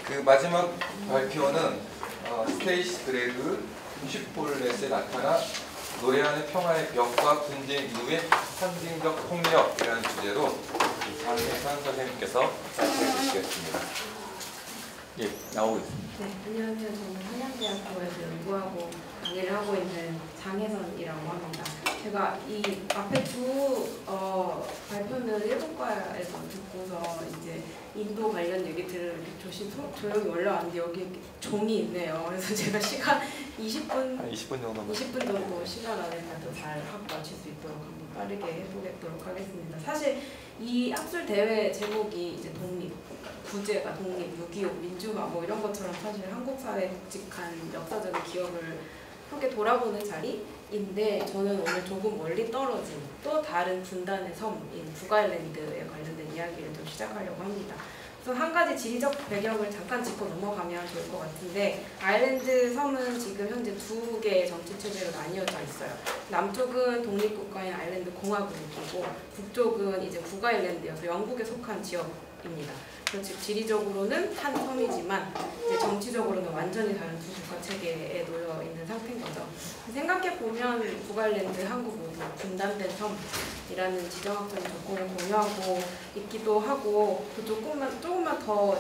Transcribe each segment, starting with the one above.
그 마지막 발표는 스테이시 그레그 뮤직폴렛에 나타나 노래하는 평화의 벽과 분쟁 이후의 상징적 폭력이라는 주제로 장혜선 선생님께서 발표해 주시겠습니다. 예, 나오고 있습니다. 네, 안녕하세요. 저는 한양대학교에서 연구하고 강의를 하고 있는 장혜선이라고 합니다. 제가 이 앞에 두 발표는 일본과에서 듣고서 이제 인도 관련 얘기들을 이렇게 조용히 올라왔는데 여기 이렇게 종이 있네요. 그래서 제가 시간 20분 정도 시간 안에 더 잘 맞출 수 있도록 한번 빠르게 해보도록 하겠습니다. 사실 이 학술 대회 제목이 이제 독립, 부제가 독립, 6.25, 민주화 뭐 이런 것처럼 사실 한국 사회의 굵직한 역사적인 기억을 함께 돌아보는 자리인데 저는 오늘 조금 멀리 떨어진 또 다른 분단의 섬인 북아일랜드에 관련된 이야기를 좀 시작하려고 합니다. 우선 한 가지 지리적 배경을 잠깐 짚고 넘어가면 좋을 것 같은데 아일랜드 섬은 지금 현재 두 개의 정치체제로 나뉘어져 있어요. 남쪽은 독립국가인 아일랜드 공화국이고 북쪽은 이제 북아일랜드여서 영국에 속한 지역입니다. 즉 지리적으로는 한 섬이지만 이제 정치적으로는 완전히 다른 두 국가 체계에 놓여 있는 상태인 거죠. 생각해 보면 북아일랜드, 한국 모두 분단된 섬이라는 지정학적인 조건을 공유하고 있기도 하고 조금만 더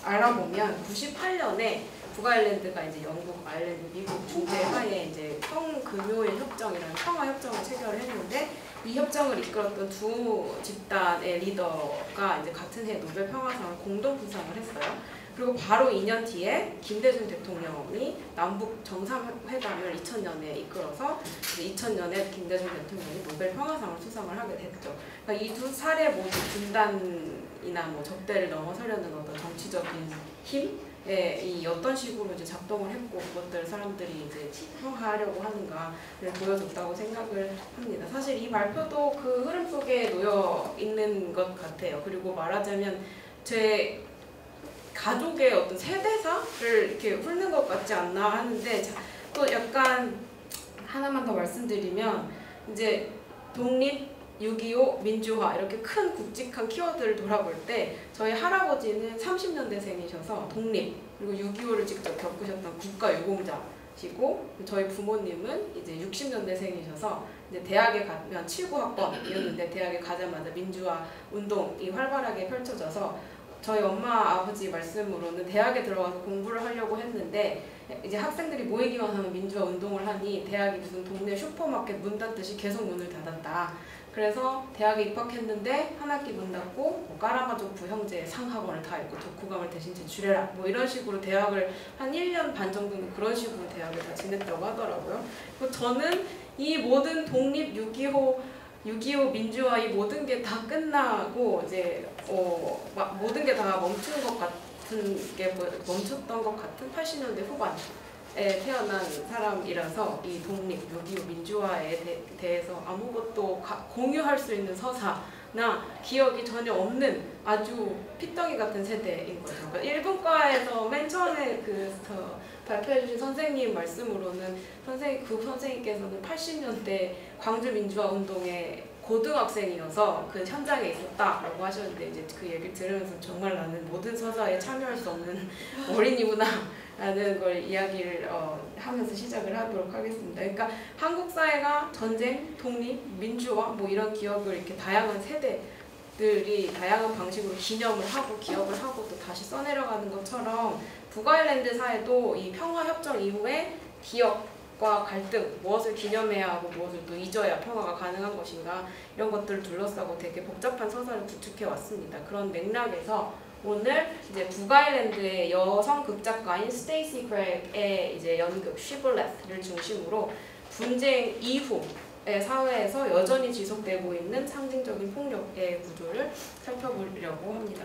알아보면 98년에 북아일랜드가 이제 영국, 아일랜드, 미국 중재하에 이제 평금요일 협정이라는 평화 협정을 체결을 했는데 이 협정을 이끌었던 두 집단의 리더가 이제 같은 해 노벨 평화상을 공동 수상을 했어요. 그리고 바로 2년 뒤에 김대중 대통령이 남북 정상회담을 2000년에 이끌어서 2000년에 김대중 대통령이 노벨 평화상을 수상을 하게 됐죠. 그러니까 이 두 사례 모두 분단이나 뭐 적대를 넘어서려는 어떤 정치적인 힘? 이 어떤 식으로 이제 작동을 했고 그것들을 사람들이 이제 평가하려고 하는가를 보여줬다고 생각을 합니다. 사실 이 발표도 그 흐름 속에 놓여 있는 것 같아요. 그리고 말하자면 제 가족의 어떤 세대사를 이렇게 훑는 것 같지 않나 하는데 또 약간 하나만 더 말씀드리면 이제 독립 6.25, 민주화 이렇게 큰 굵직한 키워드를 돌아볼 때 저희 할아버지는 30년대생이셔서 독립 그리고 6.25를 직접 겪으셨던 국가유공자시고 저희 부모님은 이제 60년대생이셔서 이제 대학에 가면 79학번이었는데 대학에 가자마자 민주화 운동이 활발하게 펼쳐져서 저희 엄마 아버지 말씀으로는 대학에 들어가서 공부를 하려고 했는데 이제 학생들이 모이기만 하면 민주화 운동을 하니 대학이 무슨 동네 슈퍼마켓 문 닫듯이 계속 문을 닫았다. 그래서 대학에 입학했는데 한 학기 문 닫고 뭐 까라마조프 형제의 상학원을 다 읽고 독후감을 대신 제출해라 뭐 이런 식으로 대학을 한 1년 반 정도는 그런 식으로 대학을 다 지냈다고 하더라고요. 그래서 저는 이 모든 독립 6.25 민주화 이 모든 게 다 끝나고 이제 모든 게 다 멈춘 것 같은 게 멈췄던 것 같은 80년대 후반에 태어난 사람이라서 이 독립, 6.25 민주화에 대해서 아무것도 공유할 수 있는 서사나 기억이 전혀 없는 아주 피덩이 같은 세대인 거죠. 그러니까 일본과에서 맨 처음에 발표해주신 선생님 말씀으로는 그 선생님께서는 80년대 광주 민주화 운동에 고등학생이어서 그 현장에 있었다라고 하셨는데 이제 그 얘기를 들으면서 정말 나는 모든 서사에 참여할 수 없는 어린이구나 라는 걸 이야기를 하면서 시작을 하도록 하겠습니다. 그러니까 한국 사회가 전쟁, 독립, 민주화 뭐 이런 기억을 이렇게 다양한 세대들이 다양한 방식으로 기념을 하고 기억을 하고 또 다시 써내려가는 것처럼 북아일랜드 사회도 이 평화협정 이후에 기억과 갈등, 무엇을 기념해야 하고 무엇을 또 잊어야 평화가 가능한 것인가 이런 것들을 둘러싸고 되게 복잡한 서사를 구축해 왔습니다. 그런 맥락에서 오늘 이제 북아일랜드의 여성 극작가인 스테이시 크랙의 이제 연극 Shibboleth를 중심으로 분쟁 이후의 사회에서 여전히 지속되고 있는 상징적인 폭력의 구조를 살펴보려고 합니다.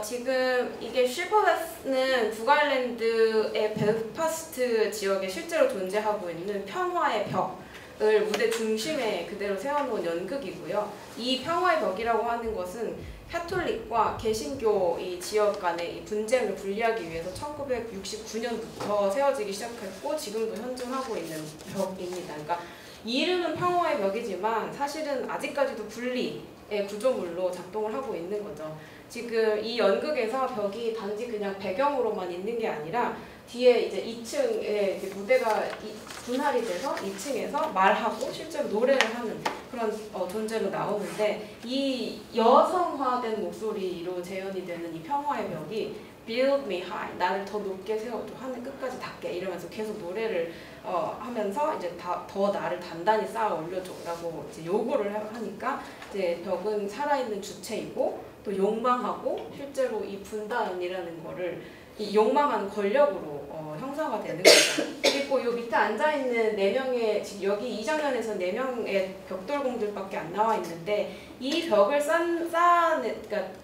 지금 이게 Shibboleth는 북아일랜드의 벨파스트 지역에 실제로 존재하고 있는 평화의 벽을 무대 중심에 그대로 세워놓은 연극이고요. 이 평화의 벽이라고 하는 것은 카톨릭과 개신교 이 지역 간의 이 분쟁을 분리하기 위해서 1969년부터 세워지기 시작했고 지금도 현존하고 있는 벽입니다. 그러니까 이름은 평화의 벽이지만 사실은 아직까지도 분리의 구조물로 작동을 하고 있는 거죠. 지금 이 연극에서 벽이 단지 그냥 배경으로만 있는 게 아니라 뒤에 이제 2층에 무대가 분할이 돼서 2층에서 말하고 실제로 노래를 하는 그런 존재로 나오는데 이 여성화된 목소리로 재현이 되는 이 평화의 벽이 Build me high, 나를 더 높게 세워줘, 하늘 끝까지 닿게 이러면서 계속 노래를 하면서 이제 더 나를 단단히 쌓아 올려줘라고 이제 요구를 하니까 이제 벽은 살아있는 주체이고 또 욕망하고 실제로 이 분단이라는 거를 이 욕망하는 권력으로 형상화 되는 거죠. 그리고 요 밑에 앉아있는 4명의, 지금 여기 이 장면에서 4명의 벽돌공들밖에 안 나와 있는데 이 벽을 그러니까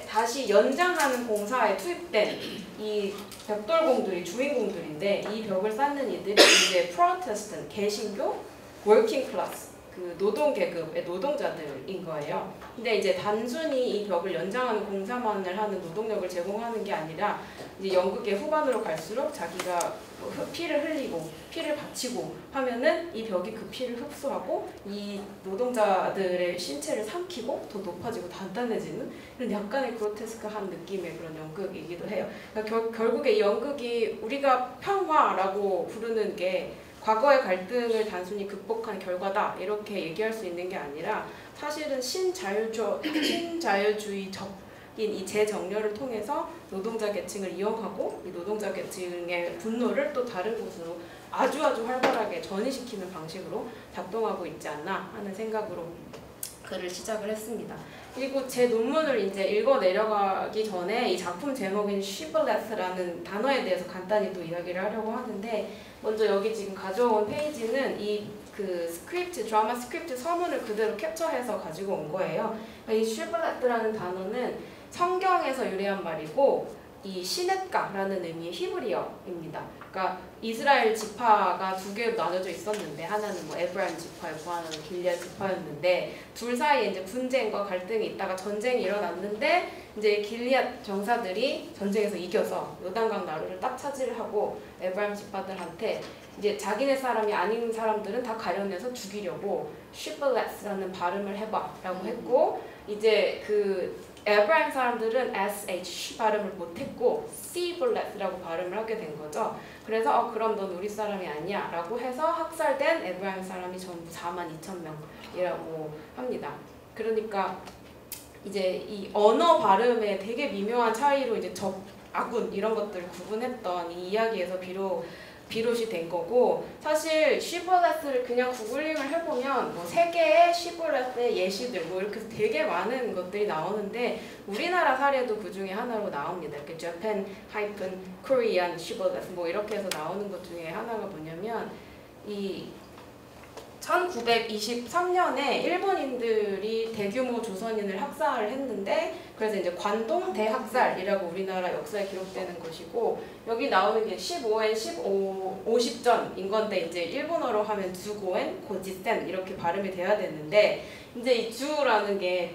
다시 연장하는 공사에 투입된 이 벽돌공들이 주인공들인데 이 벽을 쌓는 이들이 이제 프로테스탄트, 개신교, 워킹 클래스, 그 노동 계급의 노동자들인 거예요. 근데 이제 단순히 이 벽을 연장하는 공사만을 하는 노동력을 제공하는 게 아니라 이제 연극의 후반으로 갈수록 자기가 피를 흘리고 피를 바치고 하면은 이 벽이 그 피를 흡수하고 이 노동자들의 신체를 삼키고 더 높아지고 단단해지는 이런 약간의 그로테스크한 느낌의 그런 연극이기도 해요. 그러니까 결국에 이 연극이 우리가 평화라고 부르는 게 과거의 갈등을 단순히 극복한 결과다 이렇게 얘기할 수 있는 게 아니라 사실은 신자유주의적 이 재정렬을 통해서 노동자 계층을 이용하고 이 노동자 계층의 분노를 또 다른 곳으로 아주 활발하게 전이시키는 방식으로 작동하고 있지 않나 하는 생각으로 글을 시작을 했습니다. 그리고 제 논문을 이제 읽어 내려가기 전에 이 작품 제목인 shibboleth라는 단어에 대해서 간단히 또 이야기를 하려고 하는데 먼저 여기 지금 가져온 페이지는 이 그 스크립트, 드라마 스크립트 서문을 그대로 캡처해서 가지고 온 거예요. 이 shibboleth라는 단어는 성경에서 유래한 말이고 이 시넷가라는 의미의 히브리어입니다. 그러니까 이스라엘 지파가 2개로 나눠져 있었는데 하나는 뭐 에브라임 지파였고 하나는 길앗 지파였는데 둘 사이에 이제 분쟁과 갈등이 있다가 전쟁이 일어났는데 이제 길앗 병사들이 전쟁에서 이겨서 요단강 나루를 딱 차지를 하고 에브라임 지파들한테 이제 자기네 사람이 아닌 사람들은 다 가려내서 죽이려고 shibboleth라는 발음을 해봐라고 했고 이제 그 에브라임 사람들은 SH 발음을 못했고 시블렛이라고 발음을 하게 된 거죠. 그래서 그럼 넌 우리 사람이 아니야 라고 해서 학살된 에브라임 사람이 전부 42,000명이라고 합니다. 그러니까 이제 이 언어 발음의 되게 미묘한 차이로 이제 적, 아군 이런 것들을 구분했던 이 이야기에서 비롯이 된 거고 사실 시볼렛을 그냥 구글링을 해보면 뭐 세계의 시볼렛의 예시들 뭐 이렇게 되게 많은 것들이 나오는데 우리나라 사례도 그 중에 하나로 나옵니다. 이렇게 Japan hyphen Korean 시볼렛 뭐 이렇게 해서 나오는 것 중에 하나가 뭐냐면 이 1923년에 일본인들이 대규모 조선인을 학살을 했는데 그래서 이제 관동 대학살이라고 우리나라 역사에 기록되는 것이고 여기 나오는 게 15엔 50전인 건데 이제 일본어로 하면 주고엔 고지센 이렇게 발음이 돼야 되는데 이제 이 주라는 게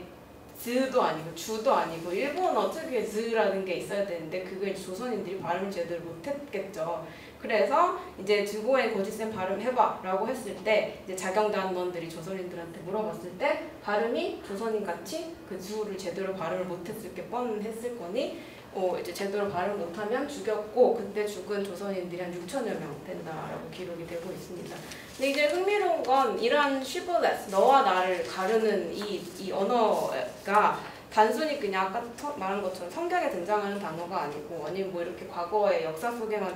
즈도 아니고 주도 아니고 일본어 특유의 즈라는 게 있어야 되는데 그걸 조선인들이 발음을 제대로 못했겠죠. 그래서 이제 주고엔 고지센 발음 해봐 라고 했을 때 이제 자경단원들이 조선인들한테 물어봤을 때 발음이 조선인같이 그 주를 제대로 발음을 못했을 게 뻔했을 거니 이제 제대로 발음 못하면 죽였고 그때 죽은 조선인들이 한 6천여 명 된다라고 기록이 되고 있습니다. 근데 이제 흥미로운 건 이러한 시볼렛, 너와 나를 가르는 이 언어가 단순히 그냥 아까 말한 것처럼 성경에 등장하는 단어가 아니고 아니면 뭐 이렇게 과거의 역사 속에만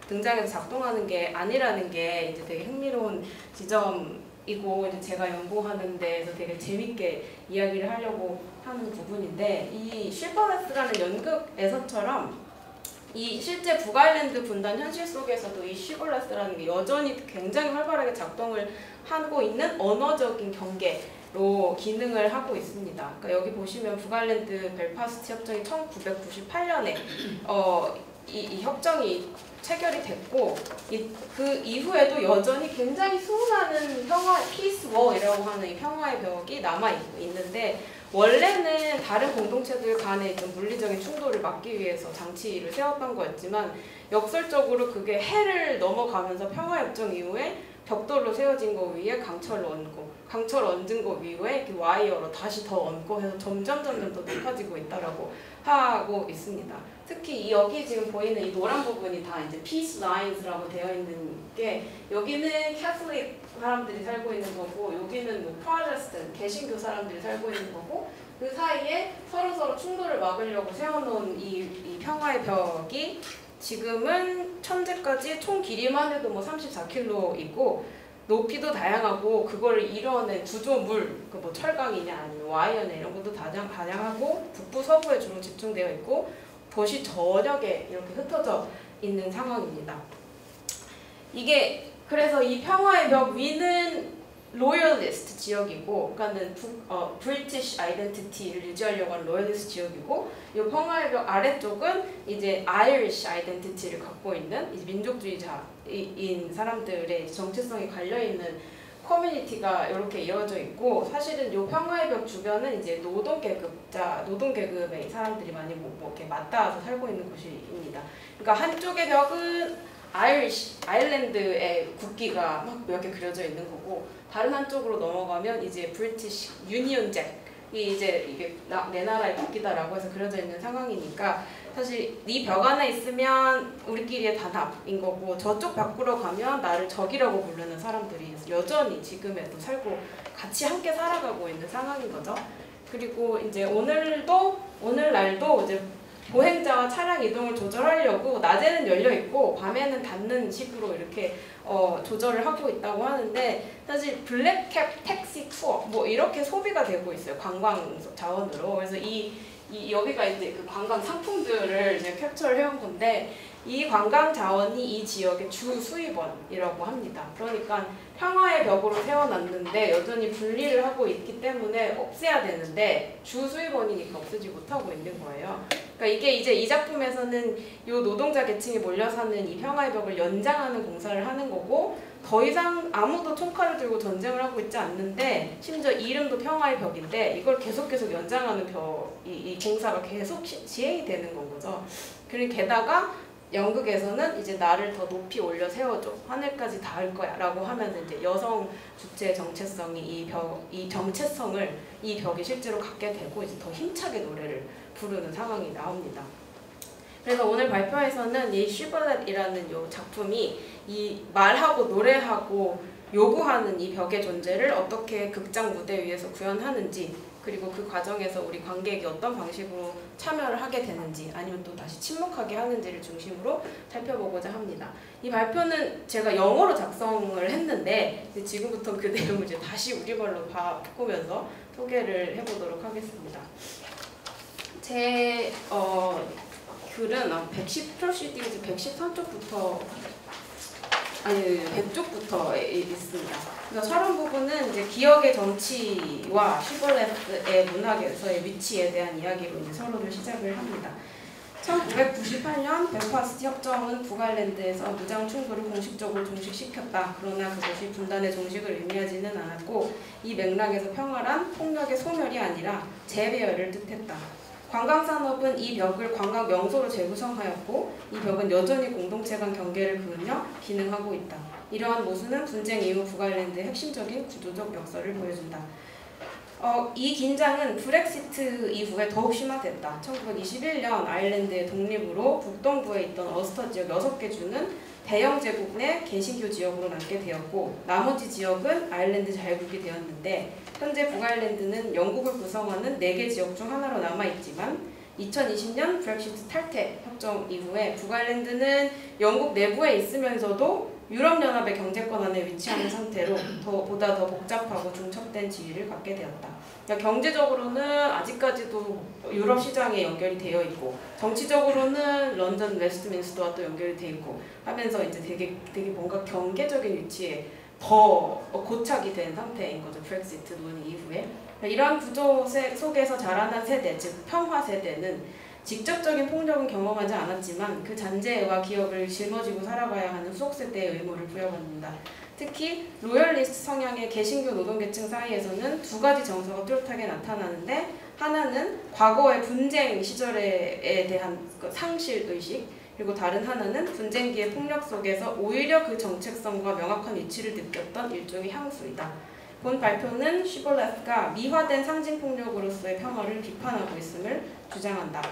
등장해서 작동하는 게 아니라는 게 이제 되게 흥미로운 지점이고 이제 제가 연구하는 데에서 되게 재밌게 이야기를 하려고 하는 부분인데 이 시볼렛이라는 연극에서처럼 이 실제 북아일랜드 분단 현실 속에서도 이 시볼렛이라는 게 여전히 굉장히 활발하게 작동을 하고 있는 언어적인 경계로 기능을 하고 있습니다. 그러니까 여기 보시면 북아일랜드 벨파스트 협정이 1998년에 이 협정이 체결이 됐고 그 이후에도 여전히 굉장히 수많은 피스워이라고 하는 이 평화의 벽이 남아있는데 원래는 다른 공동체들 간의 좀 물리적인 충돌을 막기 위해서 장치를 세웠던 거였지만 역설적으로 그게 해를 넘어가면서 평화협정 이후에 벽돌로 세워진 거 위에 강철을 얹고 강철 얹은 거 위에 이렇게 와이어로 다시 더 얹고 해서 점점 더 높아지고 있다라고 하고 있습니다. 특히 여기 지금 보이는 이 노란 부분이 다 이제 peace lines라고 되어 있는 게 여기는 캐톨릭 사람들이 살고 있는 거고 여기는 뭐 프로테스탄트 개신교 사람들이 살고 있는 거고 그 사이에 서로 충돌을 막으려고 세워놓은 이 평화의 벽이 지금은 현재까지 총 길이만 해도 뭐 34km 있고 높이도 다양하고 그걸 이뤄낸 구조물, 그 뭐 철강이냐 아니면 와이어냐 이런 것도 다양하고 북부 서부에 주로 집중되어 있고 도시 전역에 이렇게 흩어져 있는 상황입니다. 이게 그래서 이 평화의 벽 위는 로열리스트 지역이고, 그러니까는 브리티시 아이덴티티를 유지하려고 하는 로열리스트 지역이고, 이 평화의 벽 아래쪽은 이제 아이리시 아이덴티티를 갖고 있는 이제 민족주의자인 사람들의 정체성이 갈려 있는 커뮤니티가 이렇게 이어져 있고, 사실은 이 평화의 벽 주변은 이제 노동 계급의 사람들이 많이 뭐 이렇게 맞닿아서 살고 있는 곳입니다. 그러니까 한쪽의 벽은 아일랜드의 국기가 막 몇 개 그려져 있는 거고, 다른 한쪽으로 넘어가면 이제 브리티시 유니언 잭이 이제 이게 내 나라의 국기다라고 해서 그려져 있는 상황이니까 사실 이 벽 안에 있으면 우리끼리의 단합인 거고, 저쪽 밖으로 가면 나를 적이라고 부르는 사람들이 여전히 지금에도 살고 같이 함께 살아가고 있는 상황인 거죠. 그리고 이제 오늘날도 이제 보행자와 차량 이동을 조절하려고 낮에는 열려 있고 밤에는 닫는 식으로 이렇게 조절을 하고 있다고 하는데, 사실 블랙캡 택시 투어 뭐 이렇게 소비가 되고 있어요, 관광 자원으로. 그래서 여기가 이제 그 관광 상품들을 이제 캡처를 해온 건데, 이 관광 자원이 이 지역의 주 수입원이라고 합니다. 그러니까 평화의 벽으로 세워놨는데 여전히 분리를 하고 있기 때문에 없애야 되는데 주 수입원이니까 없애지 못하고 있는 거예요. 그러니까 이게 이제 이 작품에서는 이 노동자 계층이 몰려 사는 이 평화의 벽을 연장하는 공사를 하는 거고, 더 이상 아무도 총칼을 들고 전쟁을 하고 있지 않는데, 심지어 이름도 평화의 벽인데 이걸 계속 연장하는 이 공사가 계속 지행이 되는 건 거죠. 그리고 게다가 영국에서는 이제 나를 더 높이 올려 세워줘, 하늘까지 닿을 거야 라고 하면서 이제 여성 주체의 정체성이 이 정체성을 이 벽이 실제로 갖게 되고 이제 더 힘차게 노래를 부르는 상황이 나옵니다. 그래서 오늘 발표에서는 이 슈벌렛이라는 이 작품이 이 말하고 노래하고 요구하는 이 벽의 존재를 어떻게 극장 무대 위에서 구현하는지, 그리고 그 과정에서 우리 관객이 어떤 방식으로 참여를 하게 되는지, 아니면 또 다시 침묵하게 하는지를 중심으로 살펴보고자 합니다. 이 발표는 제가 영어로 작성을 했는데 지금부터 그 내용을 이제 다시 우리말로 바꾸면서 소개를 해보도록 하겠습니다. 제 글은 110페러시디즈 113쪽부터 100쪽부터 있습니다. 그래서 서론 부분은 이제 기억의 정치와 슈벌렛의 문학에서의 위치에 대한 이야기로 이제 서론을 시작을 합니다. 1998년 벨파스트 협정은 북아일랜드에서 무장 충돌을 공식적으로 종식시켰다. 그러나 그것이 분단의 종식을 의미하지는 않았고, 이 맥락에서 평화란 폭력의 소멸이 아니라 재배열을 뜻했다. 관광산업은 이 벽을 관광 명소로 재구성하였고, 이 벽은 여전히 공동체 간 경계를 그으며 기능하고 있다. 이러한 모순은 분쟁 이후 북아일랜드의 핵심적인 구조적 역사를 보여준다. 이 긴장은 브렉시트 이후에 더욱 심화됐다. 1921년 아일랜드의 독립으로 북동부에 있던 어스터 지역 6개 주는 대영 제국 내 개신교 지역으로 남게 되었고, 나머지 지역은 아일랜드 자유국이 되었는데, 현재 북아일랜드는 영국을 구성하는 4개 지역 중 하나로 남아있지만 2020년 브렉시트 탈퇴 협정 이후에 북아일랜드는 영국 내부에 있으면서도 유럽연합의 경제권 안에 위치하는 상태로 보다 더 복잡하고 중첩된 지위를 갖게 되었다. 그러니까 경제적으로는 아직까지도 유럽 시장에 연결이 되어 있고, 정치적으로는 런던 웨스트민스터와 또 연결이 되어 있고 하면서 이제 되게 뭔가 경계적인 위치에 더 고착이 된 상태인 거죠, 브렉시트 논의 이후에. 이러한 구조 속에서 자라난 세대, 즉 평화 세대는 직접적인 폭력은 경험하지 않았지만 그 잔재와 기억을 짊어지고 살아가야 하는 후속세대의 의무를 부여받는다. 특히 로열리스트 성향의 개신교 노동계층 사이에서는 두 가지 정서가 뚜렷하게 나타나는데, 하나는 과거의 분쟁 시절에 대한 상실의식, 그리고 다른 하나는 분쟁기의 폭력 속에서 오히려 그 정체성과 명확한 위치를 느꼈던 일종의 향수이다. 본 발표는 시볼레스가 미화된 상징폭력으로서의 평화를 비판하고 있음을 주장한다.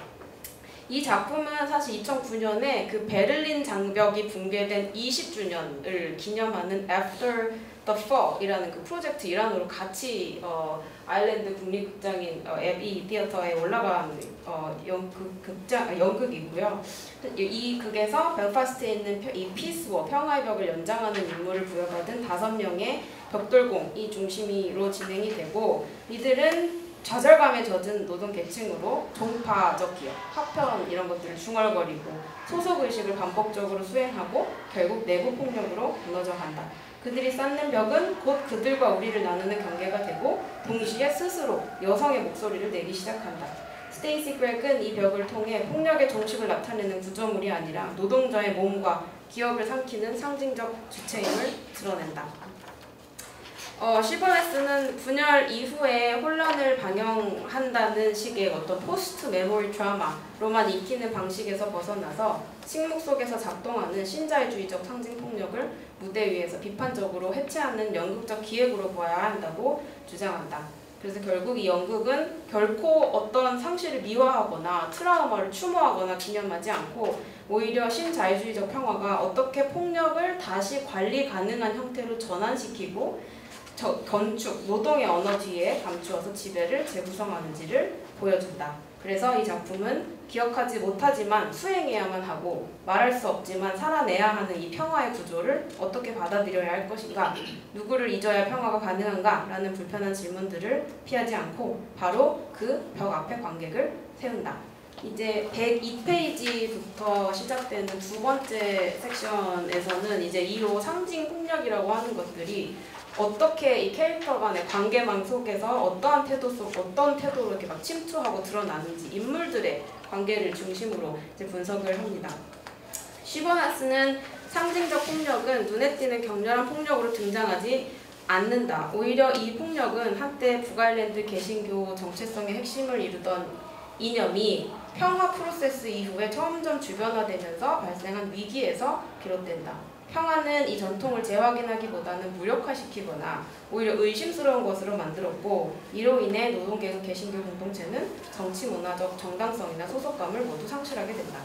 이 작품은 사실 2009년에 그 베를린 장벽이 붕괴된 20주년을 기념하는 After the Fall이라는 그 프로젝트 일환으로 같이 아일랜드 국립극장인 에비 티어터에 올라간 연극이고요. 이 극에서 벨파스트에 있는 이 피스워 평화의 벽을 연장하는 임무를 부여받은 5명의 벽돌공이 중심으로 진행이 되고, 이들은 좌절감에 젖은 노동계층으로 종파적 기업, 파편 이런 것들을 중얼거리고 소속의식을 반복적으로 수행하고 결국 내부 폭력으로 무너져 간다. 그들이 쌓는 벽은 곧 그들과 우리를 나누는 경계가 되고 동시에 스스로 여성의 목소리를 내기 시작한다. 스테이시 그렉은 이 벽을 통해 폭력의 종식을 나타내는 구조물이 아니라 노동자의 몸과 기업을 삼키는 상징적 주체임을 드러낸다. 시벌레스는 분열 이후에 혼란을 방영한다는 식의 어떤 포스트 메모리 드라마로만 익히는 방식에서 벗어나서 침묵 속에서 작동하는 신자유주의적 상징 폭력을 무대 위에서 비판적으로 해체하는 연극적 기획으로 보아야 한다고 주장한다. 그래서 결국 이 연극은 결코 어떤 상실을 미화하거나 트라우마를 추모하거나 기념하지 않고 오히려 신자유주의적 평화가 어떻게 폭력을 다시 관리 가능한 형태로 전환시키고 건축, 노동의 언어 뒤에 감추어서 지배를 재구성하는지를 보여준다. 그래서 이 작품은 기억하지 못하지만 수행해야만 하고 말할 수 없지만 살아내야 하는 이 평화의 구조를 어떻게 받아들여야 할 것인가, 누구를 잊어야 평화가 가능한가 라는 불편한 질문들을 피하지 않고 바로 그 벽 앞에 관객을 세운다. 이제 102페이지부터 시작되는 두 번째 섹션에서는 이제 2호 상징 폭력이라고 하는 것들이 어떻게 이 캐릭터 간의 관계망 속에서 어떤 태도로 이렇게 막 침투하고 드러나는지 인물들의 관계를 중심으로 이제 분석을 합니다. 시버나스는 상징적 폭력은 눈에 띄는 격렬한 폭력으로 등장하지 않는다. 오히려 이 폭력은 한때 북아일랜드 개신교 정체성의 핵심을 이루던 이념이 평화 프로세스 이후에 점점 주변화되면서 발생한 위기에서 비롯된다. 평화는 이 전통을 재확인하기보다는 무력화시키거나 오히려 의심스러운 것으로 만들었고, 이로 인해 노동계급 개신교 공동체는 정치 문화적 정당성이나 소속감을 모두 상실하게 된다.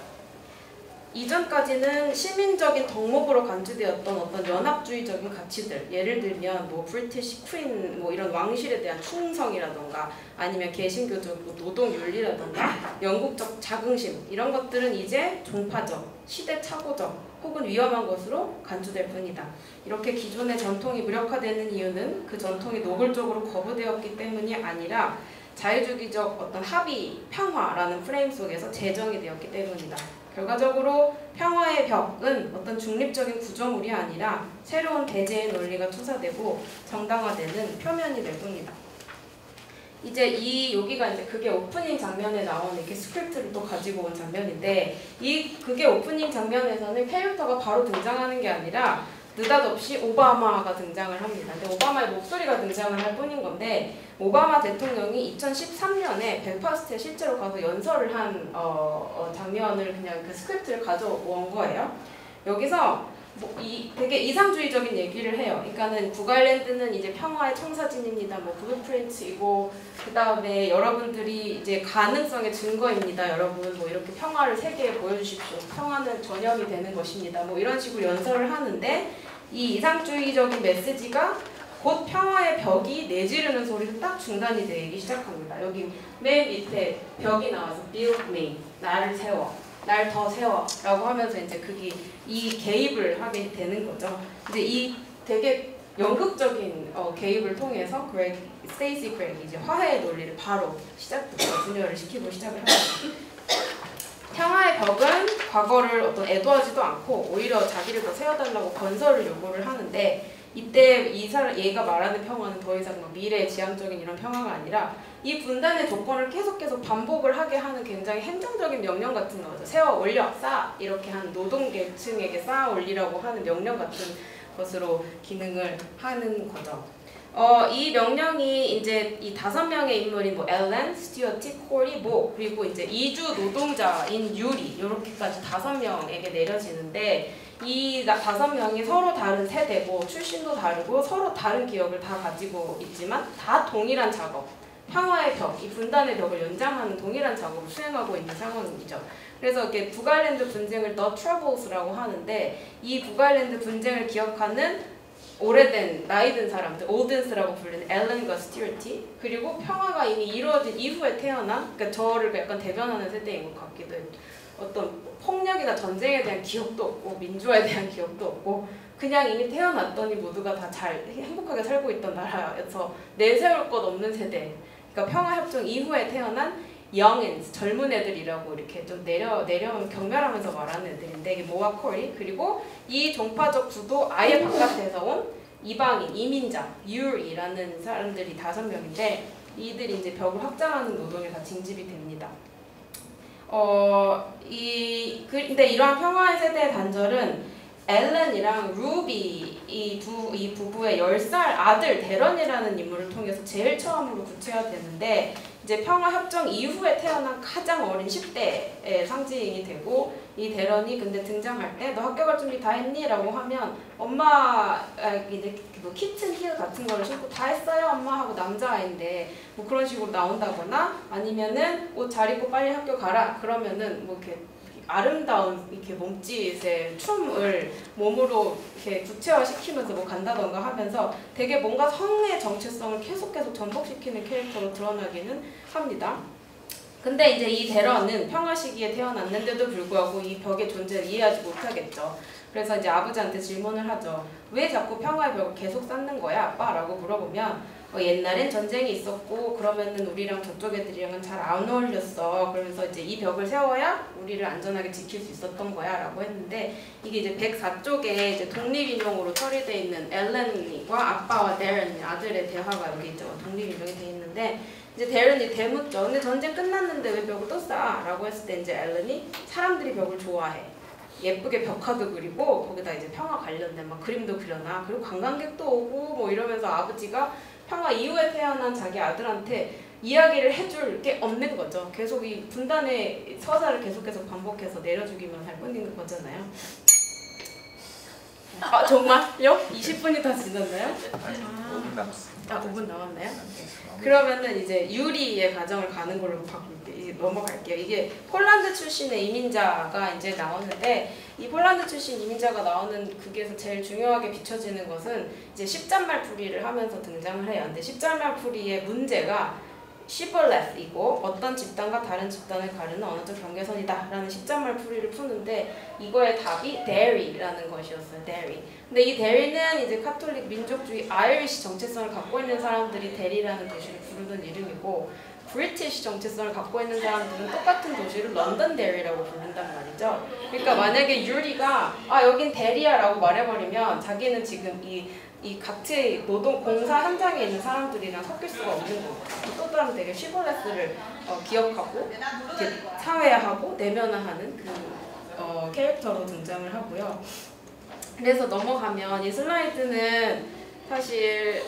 이전까지는 시민적인 덕목으로 간주되었던 어떤 연합주의적인 가치들, 예를 들면 뭐 브리티시 퀸 뭐 이런 왕실에 대한 충성이라던가 아니면 개신교적 노동윤리라던가 영국적 자긍심, 이런 것들은 이제 종파적, 시대착오적 혹은 위험한 것으로 간주될 뿐이다. 이렇게 기존의 전통이 무력화되는 이유는 그 전통이 노골적으로 거부되었기 때문이 아니라 자유주의적 어떤 합의, 평화라는 프레임 속에서 제정이 되었기 때문이다. 결과적으로 평화의 벽은 어떤 중립적인 구조물이 아니라 새로운 대제의 논리가 투사되고 정당화되는 표면이 될 뿐이다. 이제 여기가 이제 그게 오프닝 장면에 나오는 이렇게 스크립트를 또 가지고 온 장면인데, 그게 오프닝 장면에서는 캐릭터가 바로 등장하는 게 아니라 느닷없이 오바마가 등장을 합니다. 근데 오바마의 목소리가 등장을 할 뿐인 건데, 오바마 대통령이 2013년에 벨파스트에 실제로 가서 연설을 한 장면을 그냥 그 스크립트를 가져온 거예요. 여기서 되게 이상주의적인 얘기를 해요. 그러니까는 북아일랜드는 이제 평화의 청사진입니다. 뭐 블루프린트이고, 그 다음에 여러분들이 이제 가능성의 증거입니다. 여러분 뭐 이렇게 평화를 세계에 보여주십시오. 평화는 전염이 되는 것입니다. 뭐 이런 식으로 연설을 하는데, 이 이상주의적인 메시지가 곧 평화의 벽이 내지르는 소리로 딱 중단이 되기 시작합니다. 여기 맨 밑에 벽이 나와서 build me, 나를 세워, 날 더 세워 라고 하면서 이제 이 개입을 하게 되는 거죠. 이제 이 되게 연극적인 개입을 통해서 스테이시 그렉이 이제 화해의 논리를 바로 시작부터 분열을 시키고 시작을 합니다. 평화의 벽은 과거를 어떤 애도하지도 않고 오히려 자기를 더 세워달라고 건설을 요구를 하는데, 이때 얘가 말하는 평화는 더 이상 미래의 지향적인 이런 평화가 아니라 이 분단의 조건을 계속 반복을 하게 하는 굉장히 행정적인 명령 같은 거죠. 세워 올려 쌓아 이렇게 하는 노동계층에게 쌓아 올리라고 하는 명령 같은 것으로 기능을 하는 거죠. 이 명령이 이제 이 5명의 인물인 뭐 엘렌, 스튜어트, 코리, 그리고 이제 이주 노동자인 유리 이렇게까지 5명에게 내려지는데 이 5명이 서로 다른 세대고 출신도 다르고 서로 다른 기억을 다 가지고 있지만 다 동일한 작업, 평화의 벽, 이 분단의 벽을 연장하는 동일한 작업을 수행하고 있는 상황이죠. 그래서 이렇게 북아일랜드 분쟁을 The Troubles라고 하는데 이 북아일랜드 분쟁을 기억하는 오래된 나이든 사람들, 올든스라고 불리는 엘렌과 스튜어트, 그리고 평화가 이미 이루어진 이후에 태어난, 그러니까 저를 약간 대변하는 세대인 것 같기도 해요. 어떤 폭력이나 전쟁에 대한 기억도 없고 민주화에 대한 기억도 없고 그냥 이미 태어났더니 모두가 다 잘 행복하게 살고 있던 나라여서 내세울 것 없는 세대. 그러니까 평화협정 이후에 태어난 youngins, 젊은 애들이라고 이렇게 좀 경멸하면서 말하는 애들인데 이게 모아 코리, 그리고 이 종파적 구도 아예 바깥에서 온 이방인, 이민자, 유이라는 사람들이 5명인데 이들이 이제 벽을 확장하는 노동에 다 징집이 됩니다. 근데 이러한 평화의 세대의 단절은 엘렌이랑 루비 이 부부의 10살 아들 데런이라는 인물을 통해서 제일 처음으로 구체화되는데 이제 평화협정 이후에 태어난 가장 어린 10대의 상징이 되고 이 데런이 근데 등장할 때 너 학교 갈 준비 다 했니? 라고 하면 엄마 이제 뭐 키튼 힐 같은 거를 신고 다 했어요 엄마 하고 남자아이인데 뭐 그런 식으로 나온다거나 아니면은 옷 잘 입고 빨리 학교 가라 그러면은 뭐 이렇게 아름다운 이렇게 몸짓의 춤을 몸으로 이렇게 구체화시키면서 뭐 간다던가 하면서 되게 뭔가 성의 정체성을 계속 전복시키는 캐릭터로 드러나기는 합니다. 근데 이제 이 데런은 평화 시기에 태어났는데도 불구하고 이 벽의 존재를 이해하지 못하겠죠. 그래서 이제 아버지한테 질문을 하죠. 왜 자꾸 평화의 벽을 계속 쌓는 거야, 아빠? 라고 물어보면 옛날엔 전쟁이 있었고 그러면은 우리랑 저쪽 애들이랑은 잘 안 어울렸어. 그러면서 이제 이 벽을 세워야 우리를 안전하게 지킬 수 있었던 거야 라고 했는데 이게 이제 104쪽에 이제 독립인용으로 처리되어 있는 엘렌과 아빠와 데런 아들의 대화가 여기 있죠. 독립인용이 되어 있는데 이제 데런이 대묻죠. 근데 전쟁 끝났는데 왜 벽을 또 쌓아? 라고 했을 때 이제 엘렌이 사람들이 벽을 좋아해. 예쁘게 벽화도 그리고 거기다 이제 평화 관련된 막 그림도 그려놔. 그리고 관광객도 오고 뭐 이러면서 아버지가 평화 이후에 태어난 자기 아들한테 이야기를 해줄 게 없는 거죠. 계속 이 분단의 서사를 계속해서 반복해서 내려주기만 할 뿐인 거잖아요. 아 정말요? 20분이 다 지났나요? 5분 남았습니다. 아 5분 남았나요? 그러면은 이제 유리의 가정을 가는 걸로 넘어갈게요. 이게 폴란드 출신의 이민자가 이제 나오는데 이 폴란드 출신 이민자가 나오는 극에서 제일 중요하게 비춰지는 것은 이제 십잔말풀이를 하면서 등장을 해요. 근데 십잔말풀이의 문제가 시벌렛이고 어떤 집단과 다른 집단을 가르는 언어적 경계선이다 라는 십잔말풀이를 푸는데 이거의 답이 데리라는 것이었어요. 데리. 근데 이 데리는 이제 카톨릭 민족주의 아이리시 정체성을 갖고 있는 사람들이 데리라는 도시를 부르는 이름이고 브리티시 정체성을 갖고 있는 사람들은 똑같은 도시를 런던 데리라고 부른단 말이죠. 그러니까 만약에 유리가 여긴 데리야 라고 말해버리면 자기는 지금 이 같이 노동 공사 현장에 있는 사람들이랑 섞일 수가 없는 거고 또 다른 되게 시벌레스를 기억하고 사회화하고 내면화하는 그 캐릭터로 등장을 하고요. 그래서 넘어가면 이 슬라이드는 사실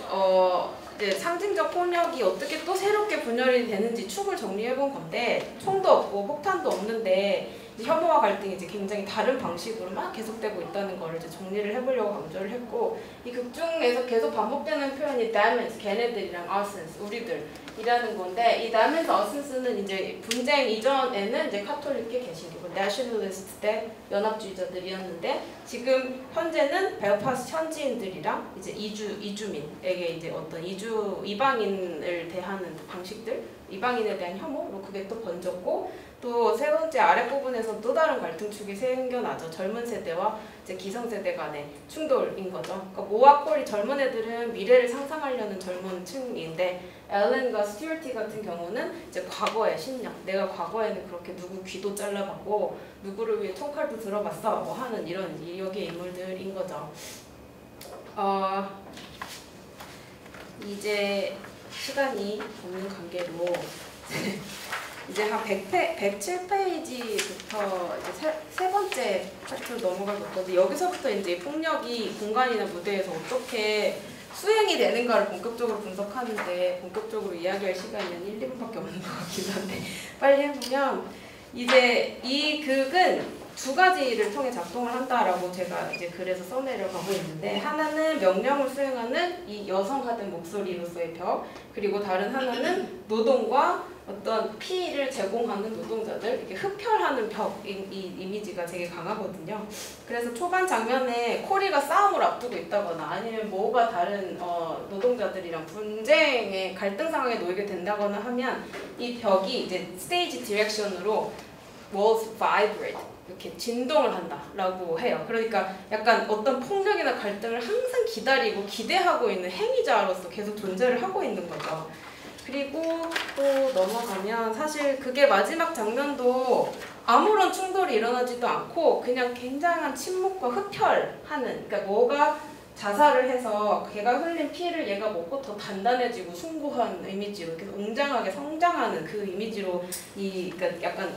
이제 상징적 폭력이 어떻게 또 새롭게 분열이 되는지 축을 정리해본 건데 총도 없고 폭탄도 없는데 혐오와 갈등이 이제 굉장히 다른 방식으로 막 계속되고 있다는 걸 이제 정리를 해보려고 강조를 했고 이 극 중에서 계속 반복되는 표현이 damns, 걔네들이랑 usens, 우리들이라는 건데 이 damns, usens는 이제 분쟁 이전에는 이제 카톨릭계 개신교고 nationalist 때 연합주의자들이었는데 지금 현재는 벨파스트 현지인들이랑 이제 이주민에게 이제 어떤 이방인을 대하는 방식들, 이방인에 대한 혐오, 뭐 그게 또 번졌고 또 세 번째 아랫부분에서 또 다른 갈등축이 생겨나죠. 젊은 세대와 이제 기성세대 간의 충돌인 거죠. 그러니까 모아콜이 젊은 애들은 미래를 상상하려는 젊은 층인데 엘렌과 스튜어트 같은 경우는 이제 과거의 신념, 내가 과거에는 그렇게 누구 귀도 잘라봤고 누구를 위해 총칼도 들어봤어 뭐 하는 이런 여기의 인물들인 거죠. 이제 시간이 없는 관계로 이제 한 107페이지부터 이제 세 번째 파트로 넘어갈 거거든요. 여기서부터 이제 폭력이 공간이나 무대에서 어떻게 수행이 되는가를 본격적으로 분석하는데 본격적으로 이야기할 시간이 1, 2분밖에 없는 것 같긴 한데 빨리 해보면 이제 이 극은 두 가지를 통해 작동을 한다라고 제가 이제 글에서 써내려가고 있는데 하나는 명령을 수행하는 이 여성화된 목소리로서의 벽 그리고 다른 하나는 노동과 어떤 피를 제공하는 노동자들 이게 흡혈하는 벽 이 이미지가 되게 강하거든요. 그래서 초반 장면에 코리가 싸움을 앞두고 있다거나 아니면 뭐가 다른 노동자들이랑 분쟁의 갈등 상황에 놓이게 된다거나 하면 이 벽이 이제 스테이지 디렉션으로 walls vibrate 이렇게 진동을 한다라고 해요. 그러니까 약간 어떤 폭력이나 갈등을 항상 기다리고 기대하고 있는 행위자로서 계속 존재를 하고 있는 거죠. 그리고 또 넘어가면 사실 그게 마지막 장면도 아무런 충돌이 일어나지도 않고 그냥 굉장한 침묵과 흡혈하는 그러니까 뭐가 자살을 해서 걔가 흘린 피를 얘가 먹고 더 단단해지고 숭고한 이미지로 계속 웅장하게 성장하는 그 이미지로 그러니까 약간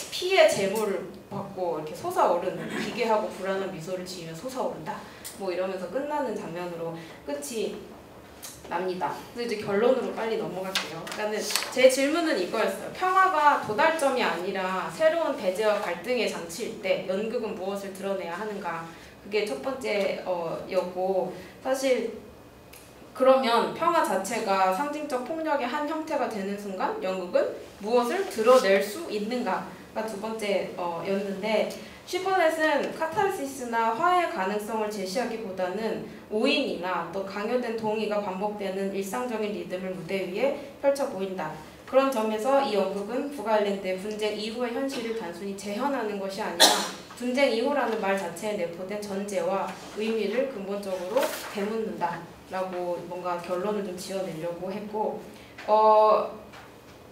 피의 재물을 받고 이렇게 솟아오르는 기괴하고 불안한 미소를 지으며 솟아오른다 뭐 이러면서 끝나는 장면으로 끝이 납니다. 그래서 이제 결론으로 빨리 넘어갈게요. 그러니까는 제 질문은 이거였어요. 평화가 도달점이 아니라 새로운 배제와 갈등의 장치일 때 연극은 무엇을 드러내야 하는가? 그게 첫 번째 였고 사실 그러면 평화 자체가 상징적 폭력의 한 형태가 되는 순간 연극은 무엇을 드러낼 수 있는가가 두 번째 였는데 슈퍼넷은 카타르시스나 화해의 가능성을 제시하기보다는 오인이나 또 강요된 동의가 반복되는 일상적인 리듬을 무대 위에 펼쳐 보인다. 그런 점에서 이 연극은 북아일랜드의 분쟁 이후의 현실을 단순히 재현하는 것이 아니라 분쟁 이후라는 말 자체에 내포된 전제와 의미를 근본적으로 되묻는다 라고 뭔가 결론을 좀 지어내려고 했고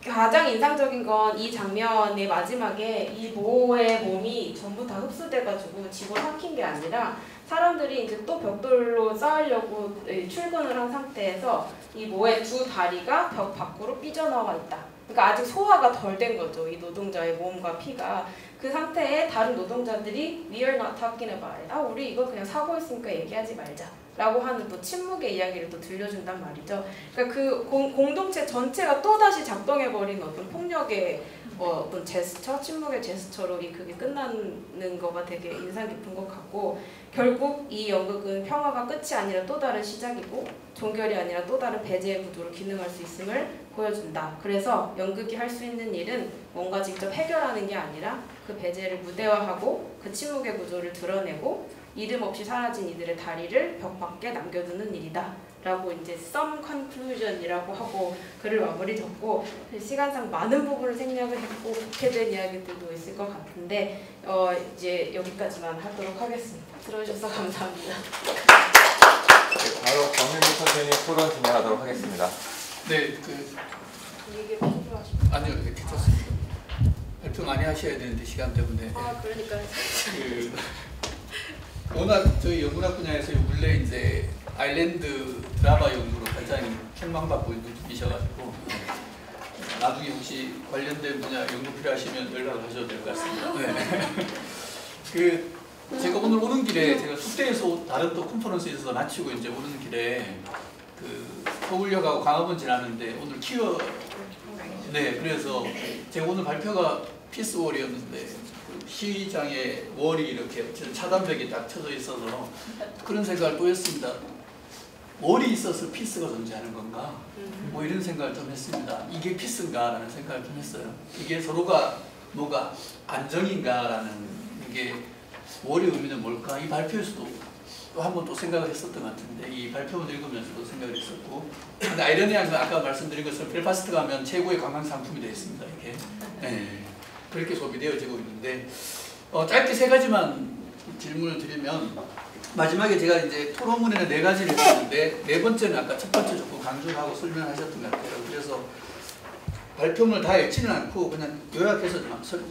가장 인상적인 건 이 장면의 마지막에 이 모의 몸이 전부 다 흡수돼가지고 집어 삼킨 게 아니라 사람들이 이제 또 벽돌로 쌓으려고 출근을 한 상태에서 이 모의 두 다리가 벽 밖으로 삐져나와 있다. 그러니까 아직 소화가 덜 된 거죠. 이 노동자의 몸과 피가. 그 상태에 다른 노동자들이 We are not talking about it. 우리 이거 그냥 사고 있으니까 얘기하지 말자. 라고 하는 또 침묵의 이야기를 또 들려준단 말이죠. 그러니까 그 공동체 전체가 또다시 작동해버린 어떤 폭력의 어떤 제스처, 침묵의 제스처로 이 극이 끝나는 거가 되게 인상 깊은 것 같고 결국 이 연극은 평화가 끝이 아니라 또 다른 시작이고 종결이 아니라 또 다른 배제의 구조로 기능할 수 있음을 보여준다. 그래서 연극이 할 수 있는 일은 뭔가 직접 해결하는 게 아니라 그 배제를 무대화하고 그 침묵의 구조를 드러내고 이름 없이 사라진 이들의 다리를 벽 밖에 남겨두는 일이다 라고 이제 some conclusion이라고 하고 글을 마무리 졌고 시간상 많은 부분을 생략을 했고 복해된 이야기들도 있을 것 같은데 이제 여기까지만 하도록 하겠습니다. 들어주셔서 감사합니다. 네, 바로 정윤주 선생님 토론 진행하도록 하겠습니다. 네, 이게 필요하십니까? 아니요, 괜찮습니다. 발표 많이 하셔야 되는데 시간 때문에. 그러니까요. 워낙 저희 연구학 분야에서 원래 이제 아일랜드 드라마 연구로 가장 캔망받고 있는 분이셔가지고 나중에 혹시 관련된 분야 연구 필요하시면 연락을 하셔도 될 것 같습니다. 네. 제가 오늘 오는 길에 제가 숙대에서 다른 또 컨퍼런스에 있어서 마치고 이제 오는 길에 서울역하고 강화문 지나는데 오늘 네, 그래서 제가 오늘 발표가 피스월이었는데 시장에 월이 이렇게 차단벽이 딱 쳐져 있어서 그런 생각을 또 했습니다. 월이 있어서 피스가 존재하는 건가? 뭐 이런 생각을 좀 했습니다. 이게 피스인가? 라는 생각을 좀 했어요. 이게 서로가 뭐가 안정인가? 라는 이게 월의 의미는 뭘까? 이 발표에서도 또 한 번 또 생각을 했었던 것 같은데 이 발표문 읽으면서도 생각을 했었고 근데 아이러니한 건 아까 말씀드린 것처럼 벨파스트 가면 최고의 관광 상품이 되어 있습니다. 이게 네. 그렇게 소비되어지고 있는데 짧게 세 가지만 질문을 드리면 마지막에 제가 이제 토론문에는 4가지를 했는데 4번째는 아까 첫 번째 조금 강조하고 설명하셨던 것 같아요. 그래서 발표문을 다 읽지는 않고 그냥 요약해서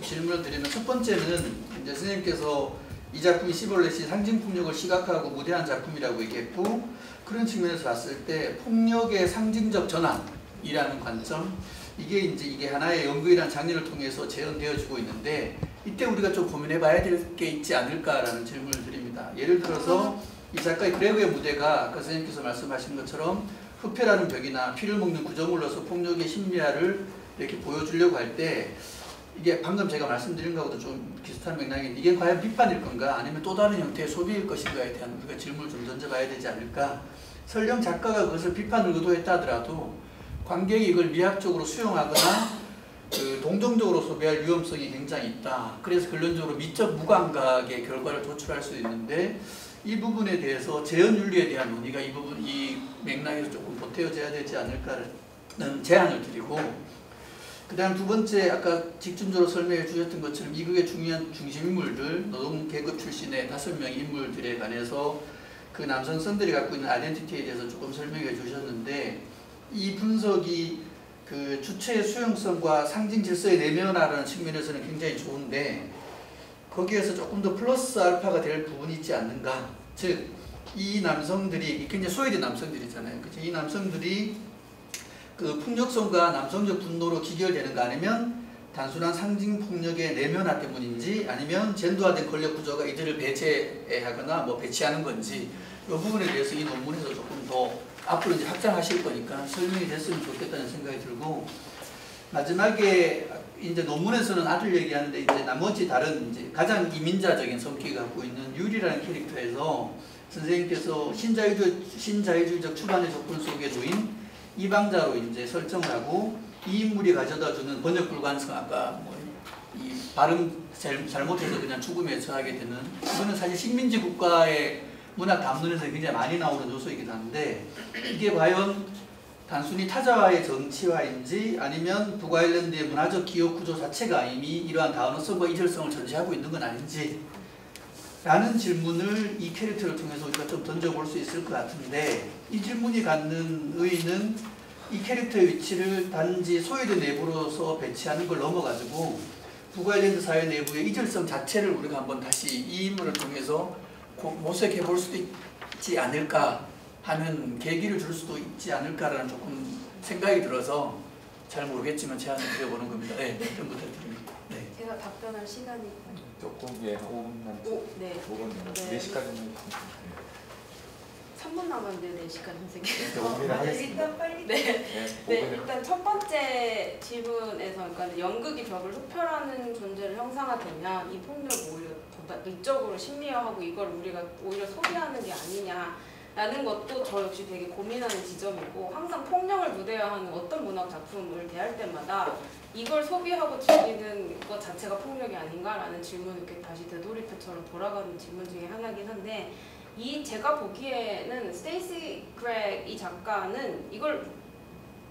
질문을 드리면 첫 번째는 이제 선생님께서 이 작품이 시볼렛이 상징폭력을 시각화하고 무대한 작품이라고 얘기했고 그런 측면에서 봤을 때 폭력의 상징적 전환이라는 관점 이게 하나의 연극이라는 장르를 통해서 재현되어지고 있는데 이때 우리가 좀 고민해 봐야 될 게 있지 않을까라는 질문을 드립니다. 예를 들어서 이 작가의 그레그의 무대가 아까 선생님께서 말씀하신 것처럼 흡혈하는 벽이나 피를 먹는 구조물로서 폭력의 심리화를 이렇게 보여주려고 할 때 이게 방금 제가 말씀드린 것하고도 좀 비슷한 맥락인데 이게 과연 비판일 건가 아니면 또 다른 형태의 소비일 것인가에 대한 우리가 질문을 좀 던져봐야 되지 않을까. 설령 작가가 그것을 비판을 의도했다 하더라도 관객이 이걸 미학적으로 수용하거나 동정적으로 소비할 위험성이 굉장히 있다. 그래서 결론적으로 미적 무감각의 결과를 도출할 수 있는데 이 부분에 대해서 재현윤리에 대한 논의가 이 맥락에서 조금 보태어져야 되지 않을까라는 제안을 드리고, 그 다음 두 번째 아까 직접적으로 설명해 주셨던 것처럼 이 극의 중요한 중심인물들 노동계급 출신의 5명의 인물들에 관해서 그 남성성들이 갖고 있는 아이덴티티에 대해서 조금 설명해 주셨는데 이 분석이 그 주체의 수용성과 상징 질서의 내면화라는 측면에서는 굉장히 좋은데 거기에서 조금 더 플러스 알파가 될 부분이 있지 않는가. 즉 이 남성들이 굉장히 소외된 남성들이잖아요. 그치? 이 남성들이 그 폭력성과 남성적 분노로 기결되는가 아니면 단순한 상징 폭력의 내면화 때문인지 아니면 젠더화된 권력 구조가 이들을 배제하거나 뭐 배치하는 건지 이 부분에 대해서 이 논문에서 조금 더 앞으로 이제 확장하실 거니까 설명이 됐으면 좋겠다는 생각이 들고, 마지막에 이제 논문에서는 아들 얘기하는데 이제 나머지 다른 이제 가장 이민자적인 성격을 갖고 있는 유리라는 캐릭터에서 선생님께서 신자유주의적 추반의 조건 속에 놓인 이방자로 이제 설정을 하고 이 인물이 가져다주는 번역 불가능성, 아까 뭐 이 발음 잘못해서 그냥 죽음에 처하게 되는, 이거는 사실 식민지 국가의 문학 담론에서 굉장히 많이 나오는 요소이기도 한데 이게 과연 단순히 타자와의 정치화인지 아니면 북아일랜드의 문화적 기업 구조 자체가 이미 이러한 다원성과 이질성을 전시하고 있는 건 아닌지 라는 질문을 이 캐릭터를 통해서 우리가 좀 던져볼 수 있을 것 같은데, 이 질문이 갖는 의의는 이 캐릭터의 위치를 단지 소외된 내부로서 배치하는 걸 넘어가지고 북아일랜드 사회 내부의 이질성 자체를 우리가 한번 다시 이 인물을 통해서 모색해 볼 수도 있지 않을까 하는 계기를 줄 수도 있지 않을까라는 조금 생각이 들어서 잘 모르겠지만 제안을 드려보는 겁니다. 네, 좀 부탁드립니다. 네. 제가 답변할 시간이 조금 5분 남았어요. 네. 5분 네. 4시까지는 3분 남았는데 4시간 선생님. 5분이나 하겠습니다. 일단 빨리. 네. 네, 일단 첫 번째 질문에서 그러니까 연극이 벽을 흡혈하는 존재를 형상화되면 이 폭력을 오히려 더 내적으로 심리화하고 이걸 우리가 오히려 소비하는 게 아니냐라는 것도 저 역시 되게 고민하는 지점이고, 항상 폭력을 무대화하는 어떤 문학 작품을 대할 때마다 이걸 소비하고 즐기는 것 자체가 폭력이 아닌가라는 질문을 이렇게 다시 되돌이표처럼 돌아가는 질문 중에 하나긴 한데, 제가 보기에는 스테이시 그렉 이 작가는 이걸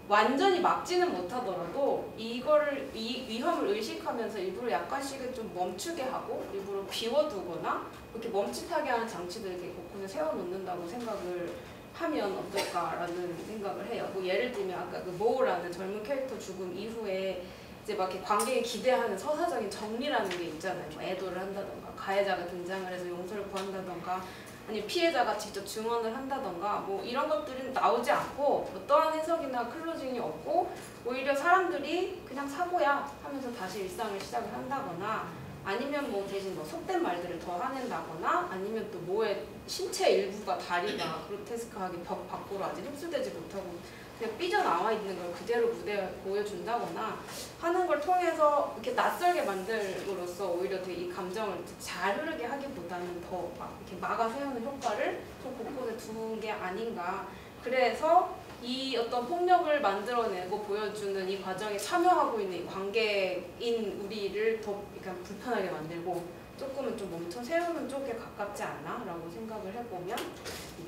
완전히 막지는 못하더라도 이거를 이 위험을 의식하면서 일부러 약간씩은 좀 멈추게 하고 일부러 비워두거나 이렇게 멈칫하게 하는 장치들을 이렇게 곳곳에 세워놓는다고 생각을 하면 어떨까라는 생각을 해요. 뭐 예를 들면 아까 그 모우라는 젊은 캐릭터 죽음 이후에 이제 막 이렇게 관객이 기대하는 서사적인 정리라는 게 있잖아요. 뭐 애도를 한다던가 가해자가 등장을 해서 용서를 구한다던가 아니 피해자가 직접 증언을 한다던가 뭐 이런 것들은 나오지 않고 어떠한 해석이나 클로징이 없고 오히려 사람들이 그냥 사고야 하면서 다시 일상을 시작을 한다거나 아니면 뭐 대신 뭐 속된 말들을 더 화낸다거나 아니면 또 뭐의 신체 일부가 다리가 그로테스크하게 벽 밖으로 아직 흡수되지 못하고 그냥 삐져나와 있는 걸 그대로 무대에 보여준다거나 하는 걸 통해서 이렇게 낯설게 만들므로써 오히려 되게 이 감정을 잘 흐르게 하기보다는 더 막 이렇게 막아 세우는 효과를 좀 곳곳에 두는 게 아닌가. 그래서 이 어떤 폭력을 만들어내고 보여주는 이 과정에 참여하고 있는 이 관객인 우리를 더 그러니까 불편하게 만들고 조금은 좀 멈춰 세우는 쪽에 가깝지 않나? 라고 생각을 해보면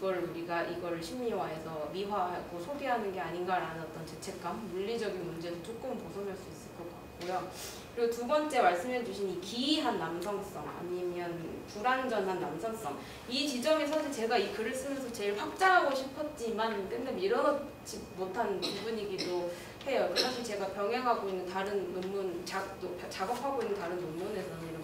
우리가 이걸 심리화해서 미화하고 소비하는 게 아닌가라는 어떤 죄책감, 물리적인 문제도 조금 벗어날 수 있을 것 같고요. 그리고 두 번째 말씀해주신 이 기이한 남성성 아니면 불완전한 남성성, 이 지점이 사실 제가 이 글을 쓰면서 제일 확장하고 싶었지만 근데 밀어넣지 못한 부분이기도 해요. 사실 제가 병행하고 있는 다른 논문, 작업하고 있는 다른 논문에서는 이런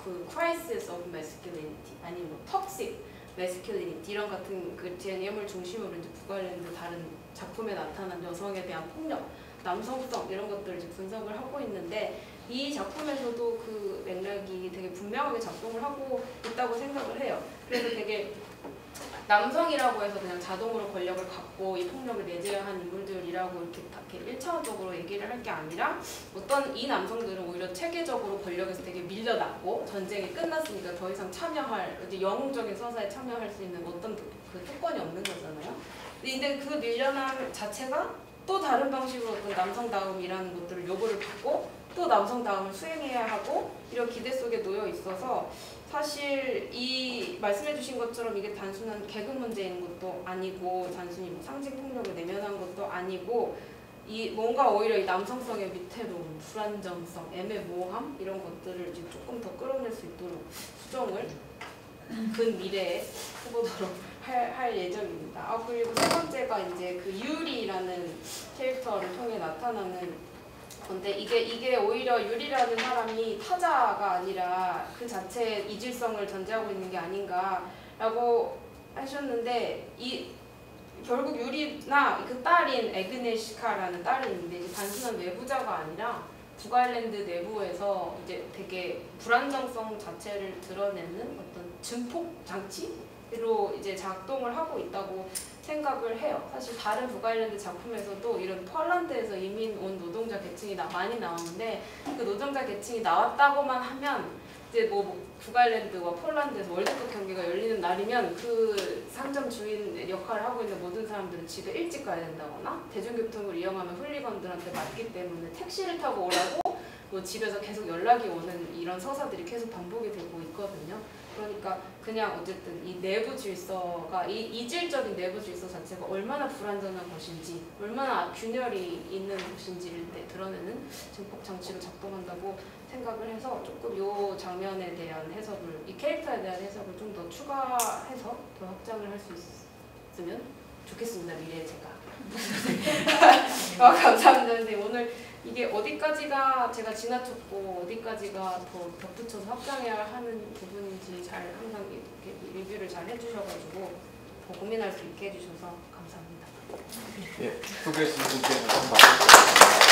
그 crisis of masculinity 아니면 뭐 toxic masculinity 이런 같은 그 개념을 중심으로 이제 북아일랜드 다른 작품에 나타난 여성에 대한 폭력, 남성성 이런 것들을 이제 분석을 하고 있는데 이 작품에서도 그 맥락이 되게 분명하게 작동을 하고 있다고 생각을 해요. 그래서 되게 남성이라고 해서 그냥 자동으로 권력을 갖고 이 폭력을 내재한 인물들이라고 이렇게 1차원적으로 얘기를 할 게 아니라 어떤 이 남성들은 오히려 체계적으로 권력에서 되게 밀려났고 전쟁이 끝났으니까 더 이상 참여할 이제 영웅적인 서사에 참여할 수 있는 어떤 그 특권이 없는 거잖아요. 근데 그 밀려남 자체가 또 다른 방식으로 어떤 남성다움이라는 것들을 요구를 받고 또 남성다움을 수행해야 하고 이런 기대 속에 놓여 있어서 사실 이 말씀해주신 것처럼 이게 단순한 계급 문제인 것도 아니고 단순히 뭐 상징 폭력을 내면한 것도 아니고 이 뭔가 오히려 이 남성성의 밑에도 불안정성, 애매모호함 이런 것들을 이제 조금 더 끌어낼 수 있도록 수정을 근미래에 해보도록 할 예정입니다. 그리고 세 번째가 이제 그 유리라는 캐릭터를 통해 나타나는 건데 이게 오히려 유리라는 사람이 타자가 아니라 그 자체의 이질성을 전제하고 있는 게 아닌가라고 하셨는데 결국 유리나 그 딸인 에그네시카라는 딸이 있는데 이제 단순한 외부자가 아니라 북아일랜드 내부에서 이제 되게 불안정성 자체를 드러내는 어떤 증폭 장치로 이제 작동을 하고 있다고 생각을 해요. 사실 다른 북아일랜드 작품에서도 이런 폴란드에서 이민 온 노동자 계층이 많이 나오는데 그 노동자 계층이 나왔다고만 하면 이제 뭐 북아일랜드와 폴란드에서 월드컵 경기가 열리는 날이면 그 상점 주인 역할을 하고 있는 모든 사람들은 집에 일찍 가야 된다거나 대중교통을 이용하면 훌리건들한테 맞기 때문에 택시를 타고 오라고 뭐 집에서 계속 연락이 오는 이런 서사들이 계속 반복이 되고 있거든요. 그러니까 그냥 어쨌든 이 내부 질서가 이 이질적인 내부 질서 자체가 얼마나 불안정한 것인지 얼마나 균열이 있는 것인지를 드러내는 증폭 장치로 작동한다고 생각을 해서 조금 이 장면에 대한 해석을 이 캐릭터에 대한 해석을 좀 더 추가해서 더 확장을 할 수 있으면 좋겠습니다. 미래에 제가 감사합니다. 근데 오늘 이게 어디까지가 제가 지나쳤고 어디까지가 더 덧붙여서 확장해야 하는 부분인지 잘 항상 이렇게 리뷰를 잘 해주셔가지고 더 고민할 수 있게 해주셔서 감사합니다. 예, 소개해 주신 분께 말씀 받겠습니다.